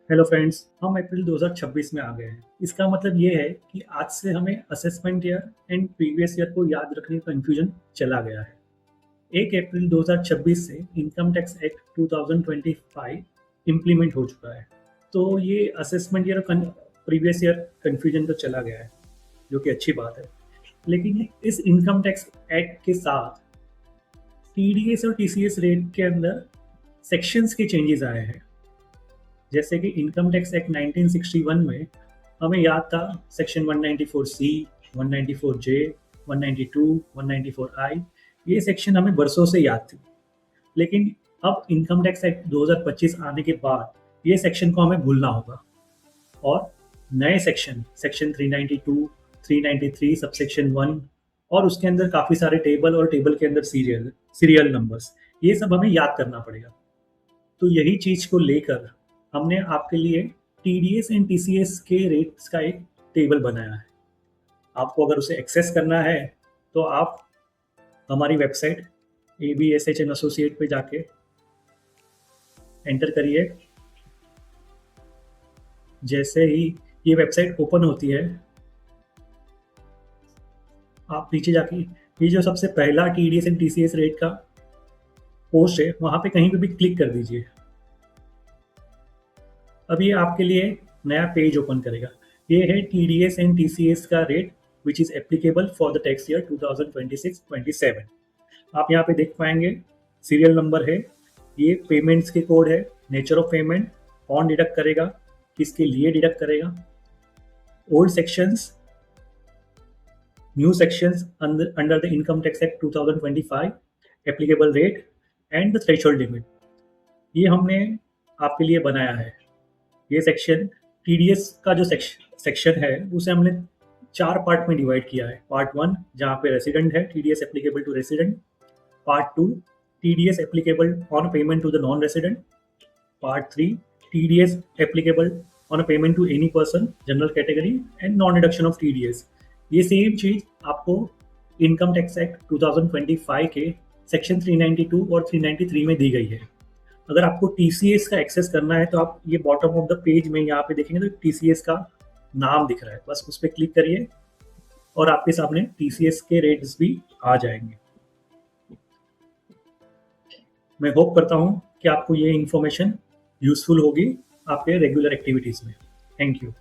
Hello friends, हम अप्रैल 2026 में आ गए हैं। इसका मतलब ये है कि आज से हमें assessment year and previous year को याद रखने का कन्फ्यूजन चला गया है। 1 अप्रैल 2026 से इनकम टैक्स एक्ट 2025 इम्प्लीमेंट हो चुका है। तो ये असेसमेंट ईयर और प्रीवियस ईयर कन्फ्यूजन तो चला गया है, जो कि अच्छी बात है। लेकिन इस इनकम टैक्स एक्ट के साथ टीडीएस और टीसीएस रेट के अंदर सेक्शंस के चेंजेस आए हैं। जैसे कि इनकम टैक्स एक्ट 1961 में हमें याद था सेक्शन 194 सी, 194 जे, 192, 194 आई, ये सेक्शन हमें बरसों से याद थी। लेकिन अब इनकम टैक्स एक्ट 2025 आने के बाद ये सेक्शन को हमें भूलना होगा और नए सेक्शन सेक्शन 392, 393 सबसेक्शन 1 और उसके अंदर काफ़ी सारे टेबल और टेबल के अंदर सीरियल नंबर्स, ये सब हमें याद करना पड़ेगा। तो यही चीज़ को लेकर हमने आपके लिए टीडीएस एंड टीसीएस के रेट्स का एक टेबल बनाया है। आपको अगर उसे एक्सेस करना है तो आप हमारी वेबसाइट ABSH एंड एसोसिएट पे जाके एंटर करिए। जैसे ही ये वेबसाइट ओपन होती है, आप नीचे जाके ये जो सबसे पहला टीडीएस एंड टीसीएस रेट का पोस्ट है वहाँ पे कहीं पे भी क्लिक कर दीजिए। अब ये आपके लिए नया पेज ओपन करेगा। ये है टीडीएस एंड टीसीएस का rate which is applicable for the tax year 2026-27। आप यहाँ पे देख पाएंगे सीरियल नंबर है, ये पेमेंट्स के कोड है, नेचर ऑफ पेमेंट, कौन डिडक्ट करेगा, किसके लिए डिडक्ट करेगा, old sections, new sections under the income tax act 2025, applicable rate and the threshold limit. ये हमने आपके लिए बनाया है। ये सेक्शन टीडीएस का जो सेक्शन है उसे हमने 4 पार्ट में डिवाइड किया है। पार्ट 1 जहाँ पे रेसिडेंट है, TDS applicable to resident. Part 2 TDS applicable on payment to the non resident. Part 3 TDS applicable on payment to any person, general category and non deduction of TDS. ये same चीज आपको income tax act 2025 के section 392 और 393 में दी गई है। अगर आपको टीसीएस का एक्सेस करना है तो आप ये बॉटम ऑफ द पेज में यहाँ पे देखेंगे तो टीसीएस का नाम दिख रहा है, बस उस पर क्लिक करिए और आपके सामने टीसीएस के रेट्स भी आ जाएंगे। मैं होप करता हूँ कि आपको ये इन्फॉर्मेशन यूजफुल होगी आपके रेगुलर एक्टिविटीज़ में। Thank you.